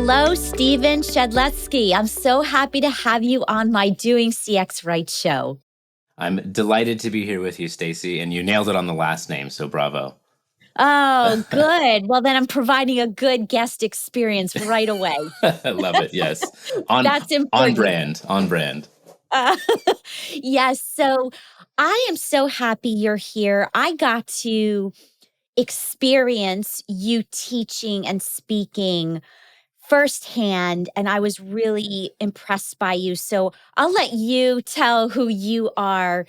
Hello, Stephen Shedletzky. I'm so happy to have you on my Doing CX Right show. I'm delighted to be here with you, Stacy, and you nailed it on the last name, so bravo. Oh, good. Well, then I'm providing a good guest experience right away. I love it. Yes. On That's on important. brand. On brand. Uh, yes. So I am so happy you're here. I got to experience you teaching and speaking firsthand, and I was really impressed by you. So I'll let you tell who you are.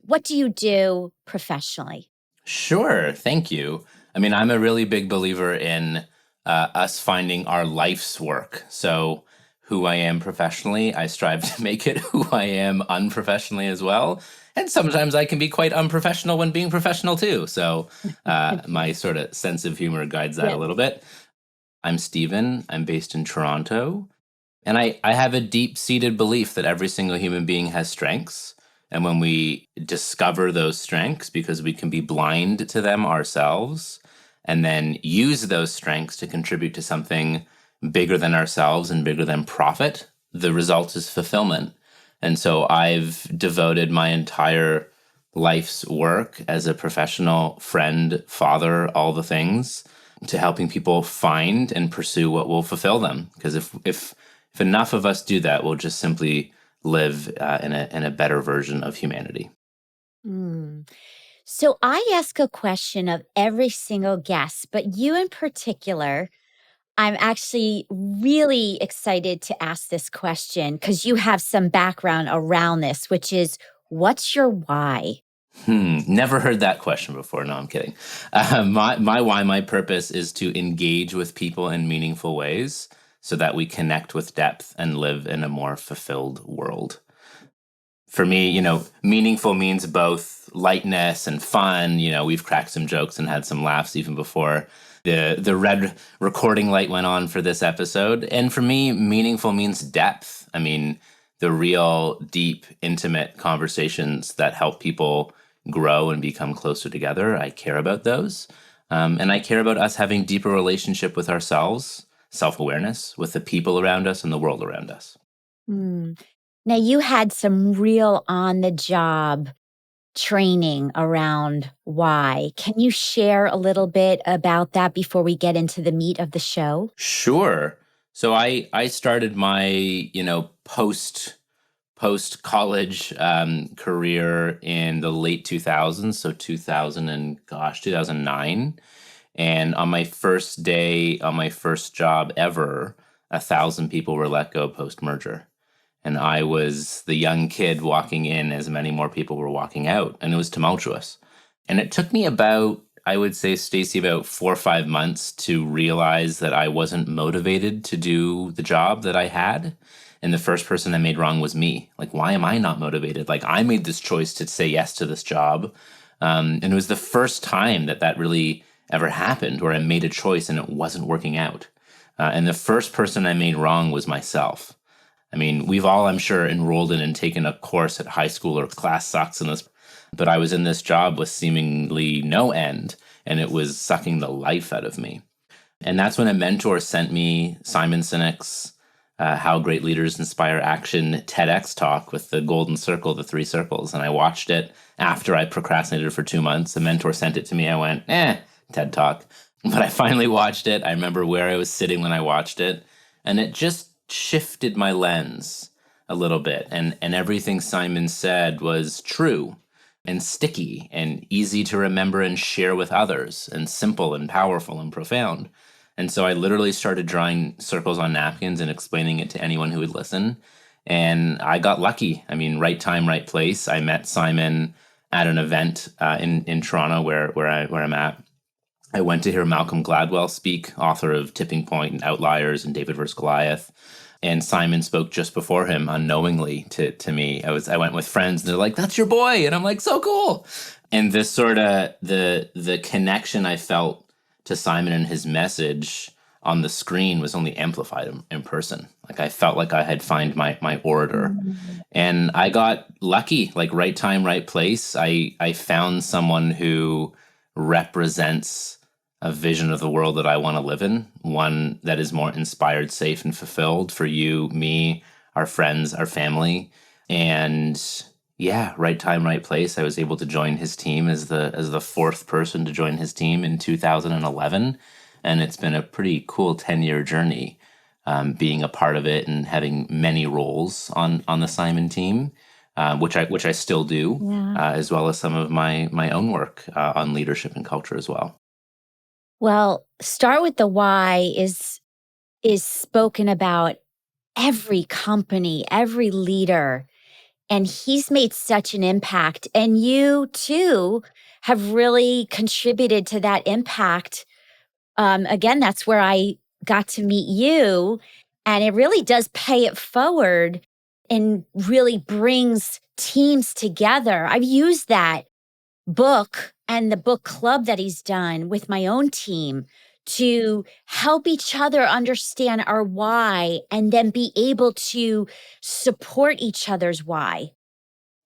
What do you do professionally? Sure. Thank you. I mean, I'm a really big believer in us finding our life's work. So, who I am professionally, I strive to make it who I am unprofessionally as well. And sometimes I can be quite unprofessional when being professional too. So, my sort of sense of humor guides that a Yes. little bit. I'm Stephen. I'm based in Toronto. And I have a deep seated belief that every single human being has strengths. And when we discover those strengths, because we can be blind to them ourselves, and then use those strengths to contribute to something bigger than ourselves and bigger than profit, the result is fulfillment. And so I've devoted my entire life's work as a professional friend, father, all the things, to helping people find and pursue what will fulfill them. Because if enough of us do that, we'll just simply live in a better version of humanity. Mm. So I ask a question of every single guest, but you in particular, I'm actually really excited to ask this question because you have some background around this, which is what's your why? Never heard that question before. No, I'm kidding. My why, my purpose is to engage with people in meaningful ways so that we connect with depth and live in a more fulfilled world. For me, meaningful means both lightness and fun. We've cracked some jokes and had some laughs even before the red recording light went on for this episode. And for me, meaningful means depth. I mean, the real deep, intimate conversations that help people grow and become closer together. I care about those. And I care about us having deeper relationship with ourselves, self-awareness, with the people around us and the world around us. Hmm. Now, you had some real on the job training around why. Can you share a little bit about that before we get into the meat of the show? Sure. So I started my, post college career in the late 2000s, so 2000 and 2009. And on my first day, on my first job ever, 1,000 people were let go post merger. And I was the young kid walking in as many more people were walking out, and it was tumultuous. And it took me about, I would say, Stacey, about 4 or 5 months to realize that I wasn't motivated to do the job that I had. And the first person I made wrong was me. Like, why am I not motivated? Like, I made this choice to say yes to this job. And it was the first time that really ever happened where I made a choice and it wasn't working out. And the first person I made wrong was myself. I mean, we've all, I'm sure, enrolled in and taken a course at high school or class sucks in this, but I was in this job with seemingly no end, and it was sucking the life out of me. And that's when a mentor sent me Simon Sinek's How Great Leaders Inspire Action TEDx talk with the golden circle, the 3 circles. And I watched it after I procrastinated for 2 months. The mentor sent it to me. I went, TED talk. But I finally watched it. I remember where I was sitting when I watched it. And it just shifted my lens a little bit. And everything Simon said was true and sticky and easy to remember and share with others and simple and powerful and profound. And so I literally started drawing circles on napkins and explaining it to anyone who would listen. And I got lucky. I mean, right time, right place. I met Simon at an event in Toronto where I'm at. I went to hear Malcolm Gladwell speak, author of Tipping Point and Outliers and David vs. Goliath. And Simon spoke just before him unknowingly to me. I went with friends and they're like, "That's your boy." And I'm like, "So cool." And this sort of the connection I felt to Simon and his message on the screen was only amplified in person. Like I felt like I had found my orator. And I got lucky, like right time, right place. I found someone who represents a vision of the world that I want to live in, one that is more inspired, safe, and fulfilled for you, me, our friends, our family. And yeah, right time, right place. I was able to join his team as the fourth person to join his team in 2011, and it's been a pretty cool 10-year journey, being a part of it and having many roles on the Simon team, which I still do, Yeah. as well as some of my own work on leadership and culture as well. Well, start with the why is spoken about every company, every leader, and he's made such an impact. And you too have really contributed to that impact. Again, that's where I got to meet you. And it really does pay it forward and really brings teams together. I've used that book and the book club that he's done with my own team to help each other understand our why and then be able to support each other's why.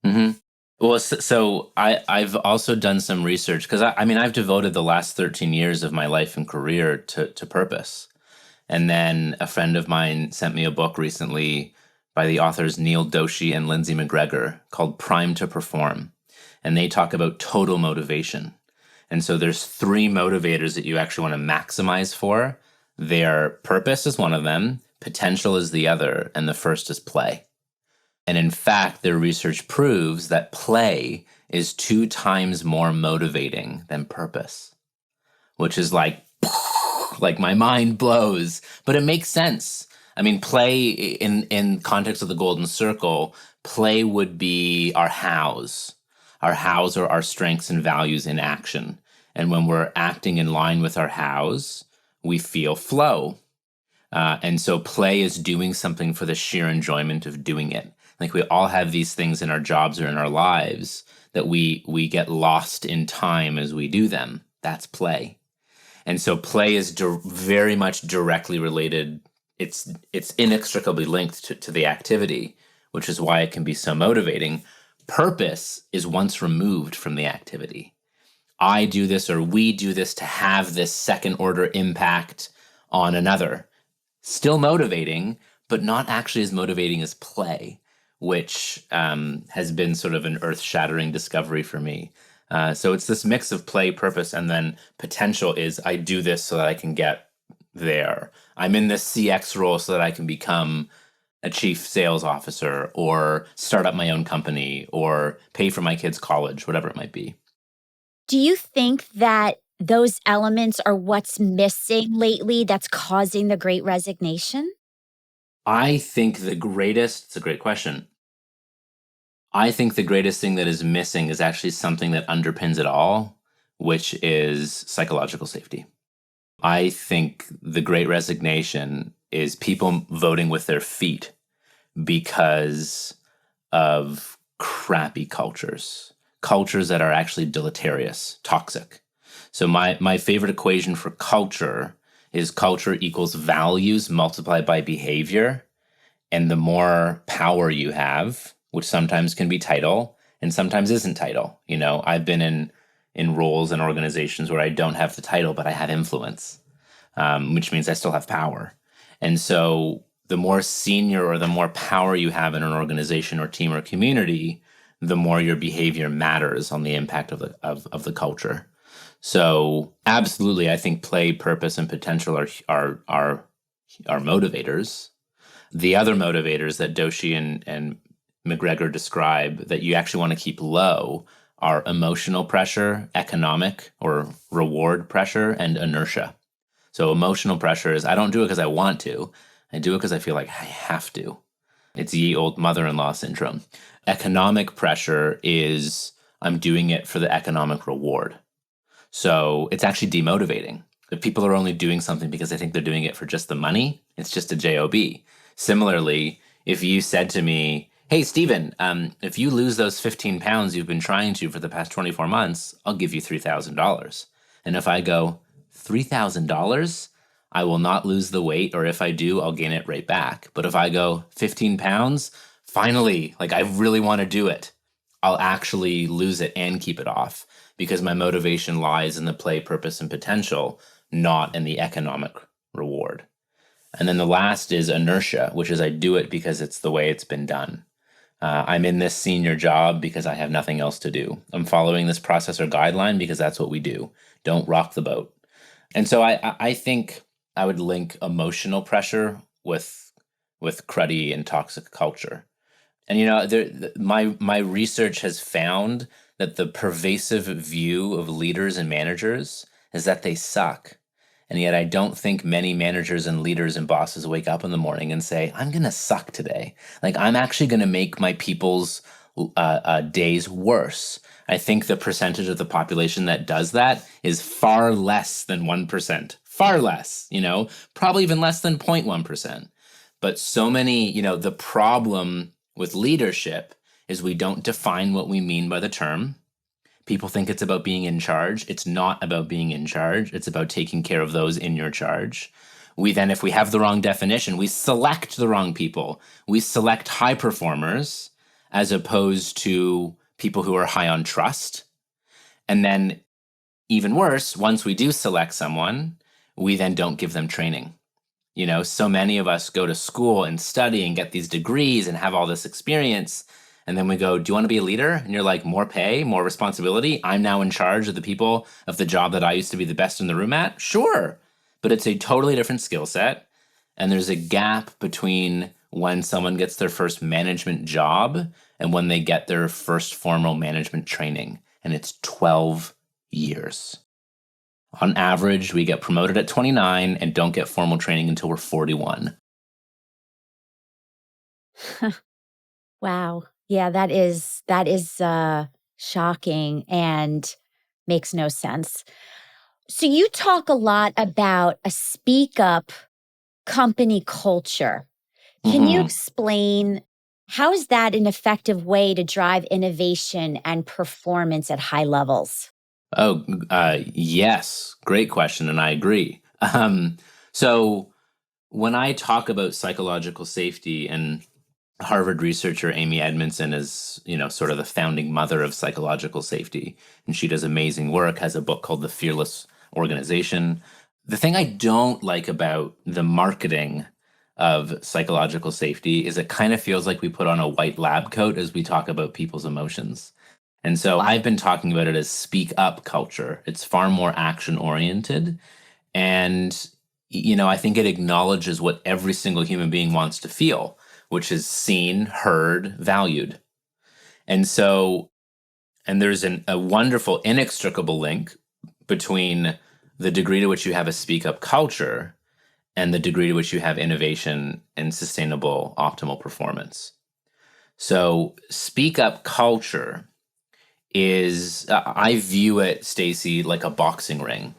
hmm Well, so I've also done some research because I mean I've devoted the last 13 years of my life and career to purpose. And then a friend of mine sent me a book recently by the authors Neil Doshi and Lindsay McGregor called Prime to Perform. And they talk about total motivation. And so there's three motivators that you actually want to maximize for. Their purpose is one of them, potential is the other, and the first is play. And in fact, their research proves that play is 2 times more motivating than purpose, which is like my mind blows, but it makes sense. I mean, play in context of the golden circle, play would be our hows. Our hows are our strengths and values in action. And when we're acting in line with our hows, we feel flow. And so play is doing something for the sheer enjoyment of doing it. Like we all have these things in our jobs or in our lives that we get lost in time as we do them. That's play. And so play is very much directly related. It's inextricably linked to the activity, which is why it can be so motivating. Purpose is once removed from the activity. I do this or we do this to have this second order impact on another. Still motivating, but not actually as motivating as play, which has been sort of an earth shattering discovery for me. So it's this mix of play, purpose, and then potential is I do this so that I can get there. I'm in this CX role so that I can become a chief sales officer or start up my own company or pay for my kids' college, whatever it might be. Do you think that those elements are what's missing lately that's causing the great resignation? I think the greatest, it's a great question. I think the greatest thing that is missing is actually something that underpins it all, which is psychological safety. I think the great resignation is people voting with their feet because of crappy cultures that are actually deleterious, toxic. So my favorite equation for culture is culture equals values multiplied by behavior. And the more power you have, which sometimes can be title and sometimes isn't title. You know, I've been in roles and organizations where I don't have the title, but I have influence, which means I still have power. And so the more senior or the more power you have in an organization or team or community, the more your behavior matters on the impact of the culture. So absolutely, I think play, purpose, and potential are motivators. The other motivators that Doshi and McGregor describe that you actually want to keep low are emotional pressure, economic or reward pressure, and inertia. So emotional pressure is I don't do it because I want to. I do it because I feel like I have to. It's ye old mother-in-law syndrome. Economic pressure is I'm doing it for the economic reward. So it's actually demotivating. If people are only doing something because they think they're doing it for just the money, it's just a job. Similarly, if you said to me, hey, Stephen, if you lose those 15 pounds you've been trying to for the past 24 months, I'll give you $3,000. And if I go, $3,000? I will not lose the weight, or if I do, I'll gain it right back. But if I go 15 pounds, finally, like I really want to do it, I'll actually lose it and keep it off because my motivation lies in the play, purpose, and potential, not in the economic reward. And then the last is inertia, which is I do it because it's the way it's been done. I'm in this senior job because I have nothing else to do. I'm following this process or guideline because that's what we do. Don't rock the boat. And so I think I would link emotional pressure with cruddy and toxic culture. And my research has found that the pervasive view of leaders and managers is that they suck. And yet I don't think many managers and leaders and bosses wake up in the morning and say, I'm going to suck today. Like, I'm actually going to make my people's days worse. I think the percentage of the population that does that is far less than 1%. Far less, probably even less than 0.1%. But so many, the problem with leadership is we don't define what we mean by the term. People think it's about being in charge. It's not about being in charge. It's about taking care of those in your charge. We then, if we have the wrong definition, we select the wrong people. We select high performers as opposed to people who are high on trust. And then even worse, once we do select someone, we then don't give them training. So many of us go to school and study and get these degrees and have all this experience. And then we go, do you want to be a leader? And you're like, more pay, more responsibility. I'm now in charge of the people of the job that I used to be the best in the room at. Sure. But it's a totally different skill set. And there's a gap between when someone gets their first management job and when they get their first formal management training. And it's 12 years. On average, we get promoted at 29 and don't get formal training until we're 41. Wow. Yeah, that is shocking and makes no sense. So you talk a lot about a speak up company culture. Can you explain how is that an effective way to drive innovation and performance at high levels? Oh, yes. Great question. And I agree. So when I talk about psychological safety, and Harvard researcher Amy Edmondson is, sort of the founding mother of psychological safety, and she does amazing work, has a book called The Fearless Organization. The thing I don't like about the marketing of psychological safety is it kind of feels like we put on a white lab coat as we talk about people's emotions. And so I've been talking about it as speak up culture. It's far more action oriented. And, I think it acknowledges what every single human being wants to feel, which is seen, heard, valued. And so, and there's a wonderful, inextricable link between the degree to which you have a speak up culture and the degree to which you have innovation and sustainable optimal performance. So, speak up culture is, I view it, Stacy, like a boxing ring.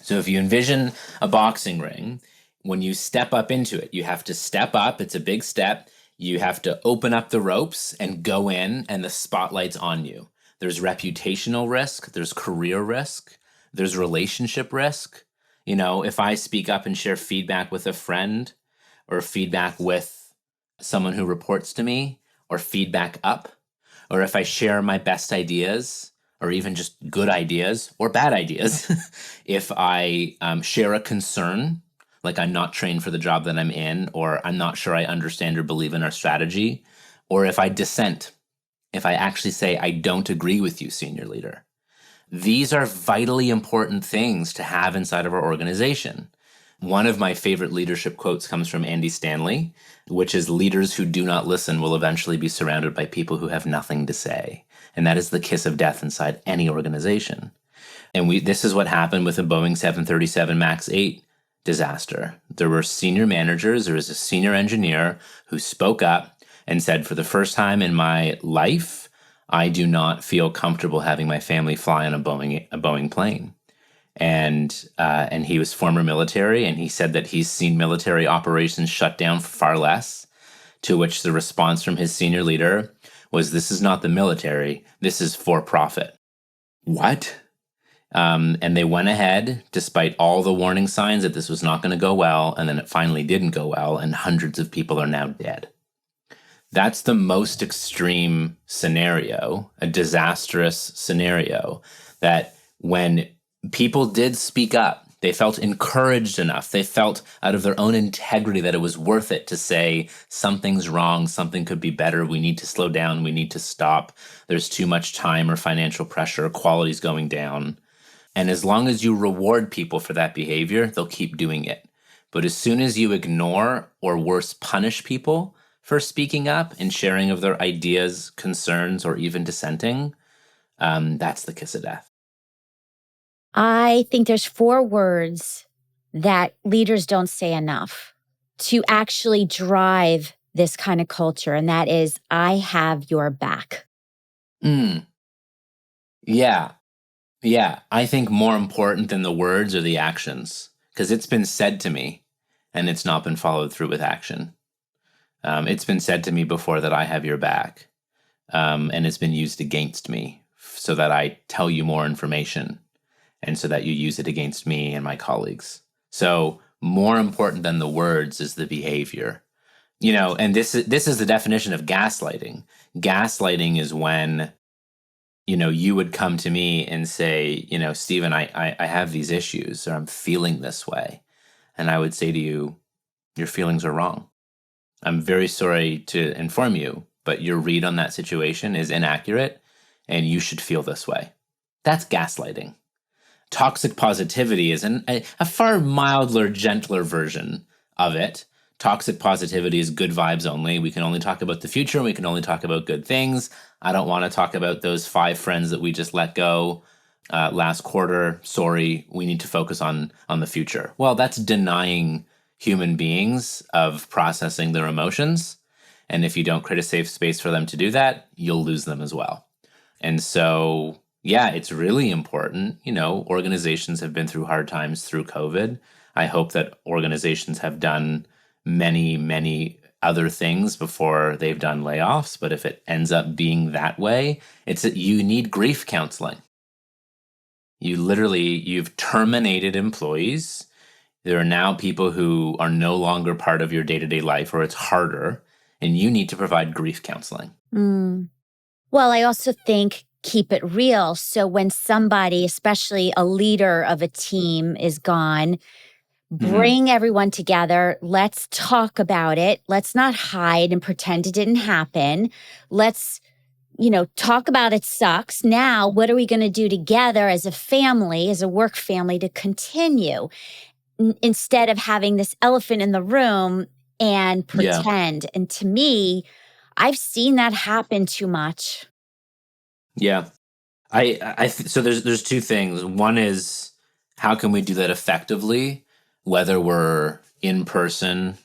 So if you envision a boxing ring, when you step up into it, you have to step up. It's a big step. You have to open up the ropes and go in, and the spotlight's on you. There's reputational risk. There's career risk. There's relationship risk. If I speak up and share feedback with a friend or feedback with someone who reports to me or feedback up, or if I share my best ideas or even just good ideas or bad ideas, if I share a concern, like I'm not trained for the job that I'm in, or I'm not sure I understand or believe in our strategy, or if I dissent, if I actually say, I don't agree with you, senior leader. These are vitally important things to have inside of our organization. One of my favorite leadership quotes comes from Andy Stanley, which is leaders who do not listen will eventually be surrounded by people who have nothing to say. And that is the kiss of death inside any organization. And this is what happened with the Boeing 737 MAX 8 disaster. There were senior managers, there was a senior engineer who spoke up and said, for the first time in my life, I do not feel comfortable having my family fly on a Boeing plane. And he was former military, and he said that he's seen military operations shut down for far less, to which the response from his senior leader was, this is not the military, this is for profit. What? And they went ahead, despite all the warning signs that this was not going to go well, and then it finally didn't go well, and hundreds of people are now dead. That's the most extreme scenario, a disastrous scenario, that when people did speak up, they felt encouraged enough. They felt out of their own integrity that it was worth it to say something's wrong, something could be better, we need to slow down, we need to stop. There's too much time or financial pressure, quality's going down. And as long as you reward people for that behavior, they'll keep doing it. But as soon as you ignore or worse, punish people for speaking up and sharing of their ideas, concerns, or even dissenting, that's the kiss of death. I think there's 4 words that leaders don't say enough to actually drive this kind of culture, and that is, "I have your back." Mm, yeah, yeah. I think more important than the words are the actions, because it's been said to me and it's not been followed through with action. It's been said to me before that I have your back, and it's been used against me so that I tell you more information and so that you use it against me and my colleagues. So more important than the words is the behavior. And this is the definition of gaslighting. Gaslighting is when, you would come to me and say, Stephen, I have these issues, or I'm feeling this way. And I would say to you, your feelings are wrong. I'm very sorry to inform you, but your read on that situation is inaccurate and you should feel this way. That's gaslighting. Toxic positivity is a far milder, gentler version of it. Toxic positivity is good vibes only. We can only talk about the future and we can only talk about good things. I don't want to talk about those 5 friends that we just let go last quarter. Sorry, we need to focus on the future. Well, that's denying human beings of processing their emotions. And if you don't create a safe space for them to do that, you'll lose them as well. And so, yeah, it's really important. Organizations have been through hard times through COVID. I hope that organizations have done many, many other things before they've done layoffs. But if it ends up being that way, it's that you need grief counseling. You've terminated employees. There are now people who are no longer part of your day-to-day life, or it's harder, and you need to provide grief counseling. Mm. Well, I also think keep it real. So when somebody, especially a leader of a team, is gone, Mm-hmm. bring everyone together. Let's talk about it. Let's not hide and pretend it didn't happen. Let's, talk about it sucks. Now, what are we going to do together as a family, as a work family to continue instead of having this elephant in the room and Yeah. pretend? And to me, I've seen that happen too much. Yeah. So there's 2 things. One is, how can we do that effectively, whether we're in person,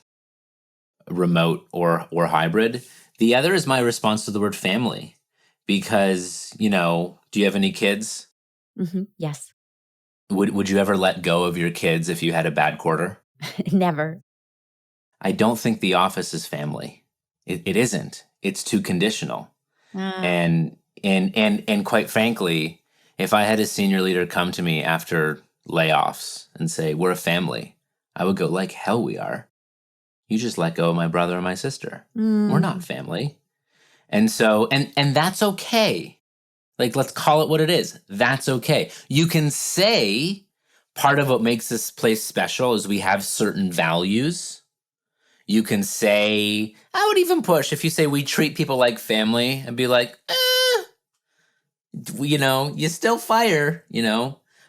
remote, or hybrid? The other is my response to the word family, because do you have any kids? Yes. Would you ever let go of your kids if you had a bad quarter? Never. I don't think the office is family. It isn't. It's too conditional. Ah. And quite frankly, if I had a senior leader come to me after layoffs and say, "We're a family," I would go, "Like hell we are. You just let go of my brother and my sister. We're not Mm. family." And so, and that's okay. Like, let's call it what it is. That's okay. You can say part of what makes this place special is we have certain values. You can say, I would even push if you say we treat people like family, and be like, you still fire,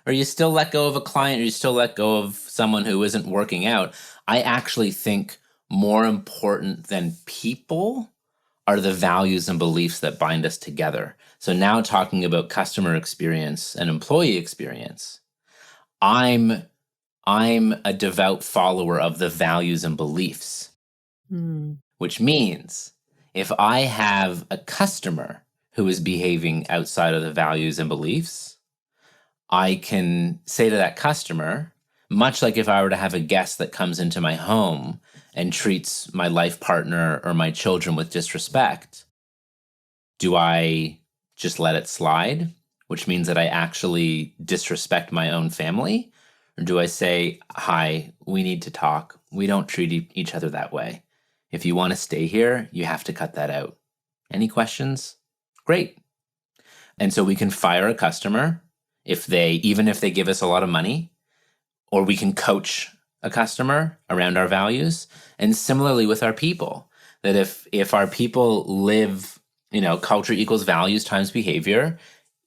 or you still let go of a client, or you still let go of someone who isn't working out. I actually think more important than people are the values and beliefs that bind us together. So now, talking about customer experience and employee experience, I'm a devout follower of the values and beliefs, Mm. which means if I have a customer who is behaving outside of the values and beliefs, I can say to that customer, much like if I were to have a guest that comes into my home and treats my life partner or my children with disrespect, do I just let it slide, which means that I actually disrespect my own family? Or do I say, "Hi, we need to talk. We don't treat each other that way. If you want to stay here, you have to cut that out. Any questions? Great. And so we can fire a customer even if they give us a lot of money, or we can coach a customer around our values. And similarly with our people, that if our people live, culture equals values times behavior,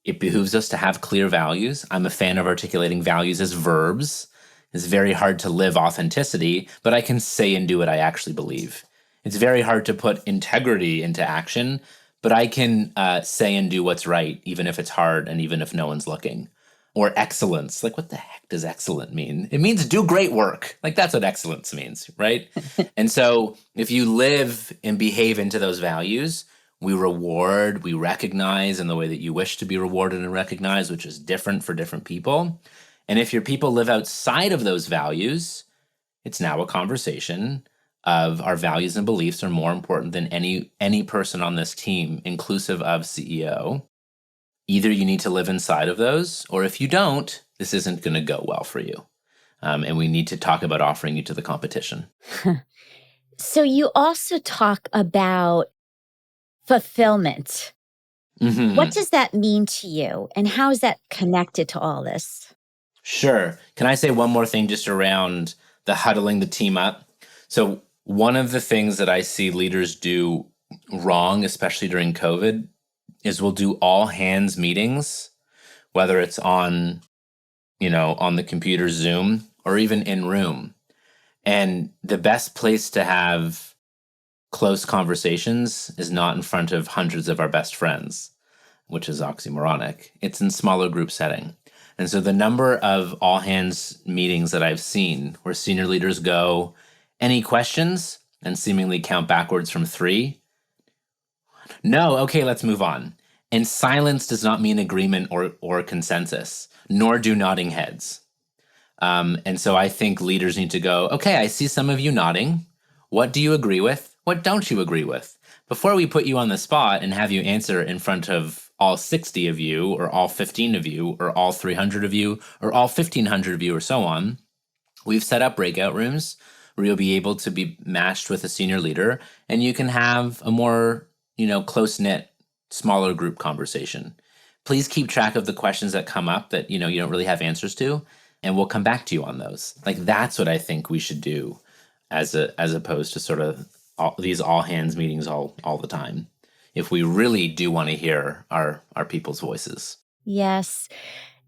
it behooves us to have clear values. I'm a fan of articulating values as verbs. It's very hard to live authenticity, but I can say and do what I actually believe. It's very hard to put integrity into action, but I can say and do what's right, even if it's hard and even if no one's looking. Or excellence. Like, what the heck does excellent mean? It means do great work. Like, that's what excellence means, right? And so if you live and behave into those values, we reward, we recognize in the way that you wish to be rewarded and recognized, which is different for different people. And if your people live outside of those values, it's now a conversation of our values and beliefs are more important than any person on this team, inclusive of CEO. Either you need to live inside of those, or if you don't, this isn't going to go well for you. And we need to talk about offering you to the competition. So you also talk about fulfillment. Mm-hmm. What does that mean to you? And how is that connected to all this? Sure. Can I say one more thing just around the huddling the team up? So one of the things that I see leaders do wrong, especially during COVID, is we'll do all hands meetings, whether it's on the computer Zoom or even in room. And the best place to have close conversations is not in front of hundreds of our best friends, which is oxymoronic. It's in smaller group setting. And so the number of all hands meetings that I've seen where senior leaders go, any questions, and seemingly count backwards from 3. No, okay, let's move on. And silence does not mean agreement or consensus, nor do nodding heads. And so I think leaders need to go, okay, I see some of you nodding. What do you agree with? What don't you agree with? Before we put you on the spot and have you answer in front of all 60 of you, or all 15 of you, or all 300 of you, or all 1,500 of you, or so on, we've set up breakout rooms where you'll be able to be matched with a senior leader, and you can have a more, close-knit, smaller group conversation. Please keep track of the questions that come up that, you don't really have answers to, and we'll come back to you on those. Like, that's what I think we should do as opposed to sort of these all hands meetings all the time, if we really do want to hear our people's voices. Yes.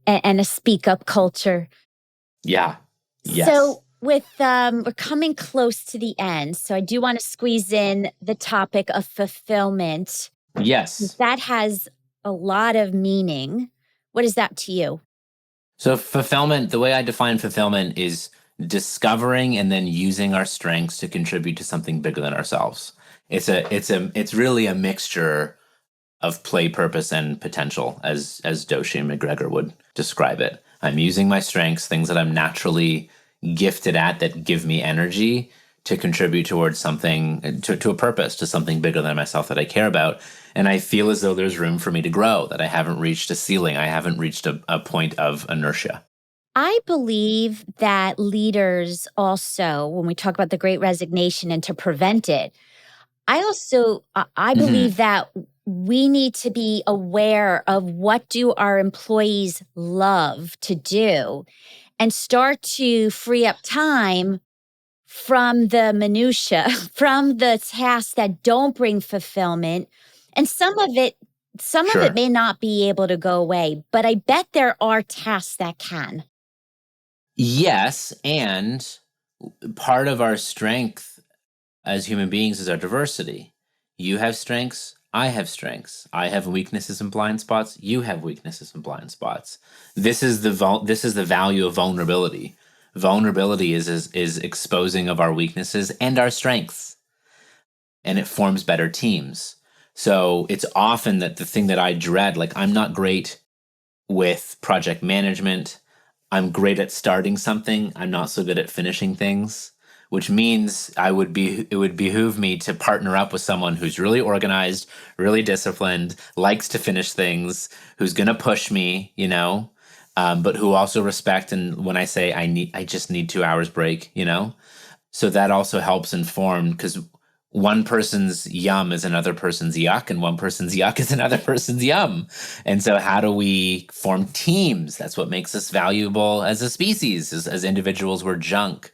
And a speak up culture. Yeah. Yes. So with we're coming close to the end. So I do want to squeeze in the topic of fulfillment. Yes. That has a lot of meaning. What is that to you? So fulfillment, the way I define fulfillment is discovering and then using our strengths to contribute to something bigger than ourselves. It's really a mixture of play, purpose, and potential, as Doshi and McGregor would describe it. I'm using my strengths, things that I'm naturally gifted at that give me energy, to contribute towards something, to a purpose, to something bigger than myself that I care about. And I feel as though there's room for me to grow, that I haven't reached a ceiling. I haven't reached a point of inertia. I believe that leaders also, when we talk about the great resignation and to prevent it, I believe that we need to be aware of what do our employees love to do and start to free up time from the minutia, from the tasks that don't bring fulfillment. And some of it Sure. may not be able to go away, but I bet there are tasks that can. Yes, and part of our strength as human beings is our diversity. You have strengths, I have strengths. I have weaknesses and blind spots, you have weaknesses and blind spots. This is the value of vulnerability. Vulnerability is exposing of our weaknesses and our strengths, and it forms better teams. So it's often that the thing that I dread, like, I'm not great with project management. I'm great at starting something. I'm not so good at finishing things, which means it would behoove me to partner up with someone who's really organized, really disciplined, likes to finish things, who's going to push me, but who also respect. And when I say I just need 2 hours break, so that also helps inform, because one person's yum is another person's yuck, and one person's yuck is another person's yum. And so, how do we form teams? That's what makes us valuable as a species. As individuals, we're junk,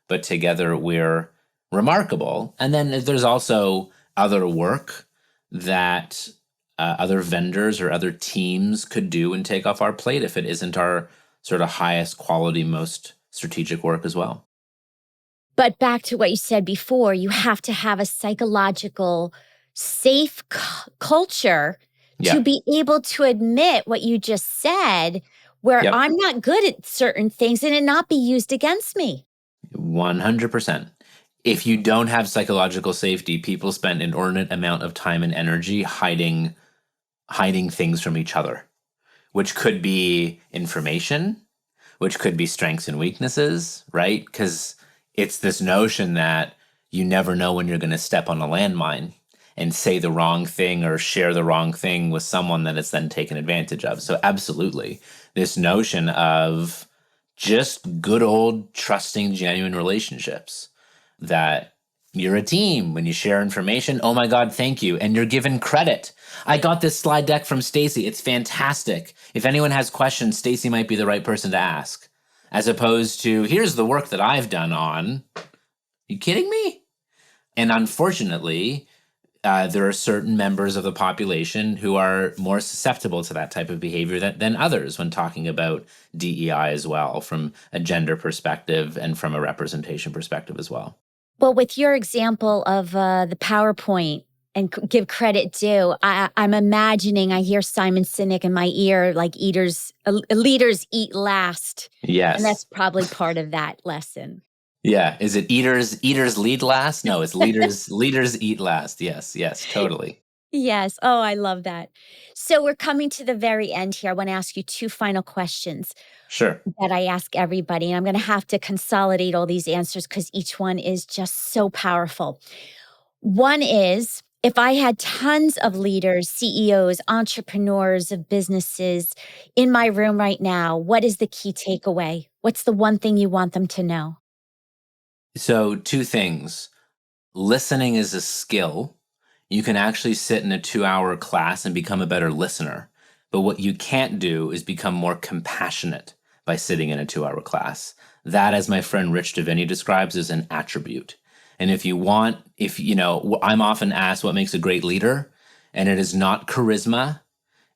but together we're remarkable. And then there's also other work that other vendors or other teams could do and take off our plate if it isn't our sort of highest quality, most strategic work as well. But back to what you said before, you have to have a psychological, safe culture to Yeah. be able to admit what you just said, where Yep. I'm not good at certain things and it not be used against me. 100%. If you don't have psychological safety, people spend an inordinate amount of time and energy hiding things from each other, which could be information, which could be strengths and weaknesses, right? Because it's this notion that you never know when you're going to step on a landmine and say the wrong thing or share the wrong thing with someone that it's then taken advantage of. So, absolutely, this notion of just good old trusting, genuine relationships that you're a team when you share information. Oh my God, thank you. And you're given credit. I got this slide deck from Stacy. It's fantastic. If anyone has questions, Stacy might be the right person to ask, as opposed to here's the work that I've done on. You kidding me? And unfortunately, there are certain members of the population who are more susceptible to that type of behavior than others when talking about DEI as well, from a gender perspective and from a representation perspective as well. Well, with your example of the PowerPoint and give credit due, I'm imagining I hear Simon Sinek in my ear, like leaders eat last. And that's Yes. probably part of that lesson. Yeah. Is it eaters lead last? No, it's leaders eat last. Yes. Yes. Totally. Yes. Oh, I love that. So we're coming to the very end here. I want to ask you two final questions Sure. that I ask everybody. And I'm going to have to consolidate all these answers because each one is just so powerful. One is if I had tons of leaders, CEOs, entrepreneurs of businesses in my room right now, what is the key takeaway? What's the one thing you want them to know? So, two things. Listening is a skill. You can actually sit in a 2-hour class and become a better listener. But what you can't do is become more compassionate by sitting in a 2-hour class. That, as my friend Rich Davini describes, is an attribute. And I'm often asked what makes a great leader, and it is not charisma,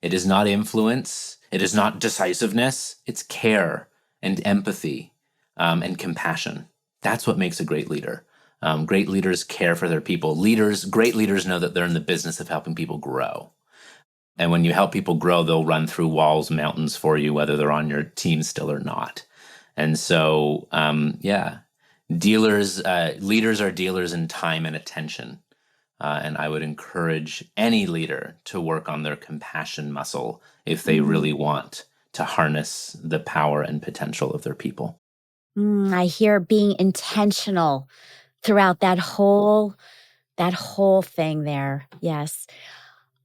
it is not influence, it is not decisiveness, it's care and empathy and compassion. That's what makes a great leader. Great leaders care for their people. Great leaders know that they're in the business of helping people grow. And when you help people grow, they'll run through walls, mountains for you, whether they're on your team still or not. And so, leaders are dealers in time and attention. And I would encourage any leader to work on their compassion muscle if they really want to harness the power and potential of their people. I hear being intentional throughout that whole thing there. Yes.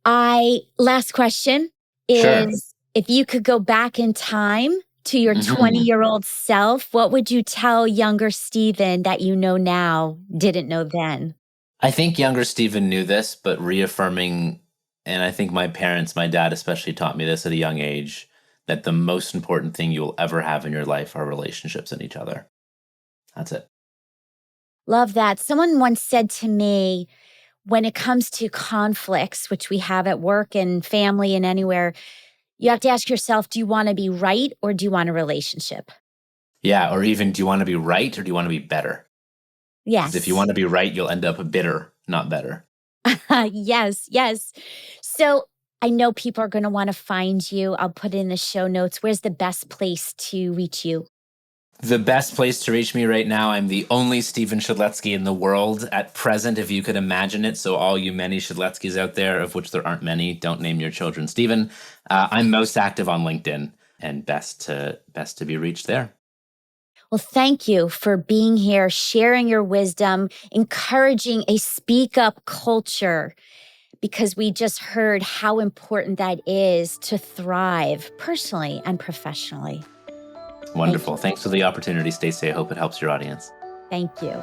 Last question Sure. is if you could go back in time to your Mhm. 20-year-old self, what would you tell younger Stephen that you know now didn't know then? I think younger Stephen knew this, but reaffirming, and I think my dad especially taught me this at a young age, that the most important thing you will ever have in your life are relationships and each other. That's it. Love that. Someone once said to me, when it comes to conflicts, which we have at work and family and anywhere, you have to ask yourself, do you want to be right or do you want a relationship? Yeah, or even do you want to be right or do you want to be better? Because if you Yes. want to be right, you'll end up bitter, not better. Yes, yes. So I know people are going to want to find you. I'll put it in the show notes. Where's the best place to reach you? The best place to reach me right now, I'm the only Stephen Shedletzky in the world at present, if you could imagine it. So, all you many Shedletskys out there, of which there aren't many, don't name your children Stephen. I'm most active on LinkedIn and best to be reached there. Well, thank you for being here, sharing your wisdom, encouraging a speak up culture, because we just heard how important that is to thrive personally and professionally. Thank Wonderful. you. Thanks for the opportunity, Stacey. I hope it helps your audience. Thank you.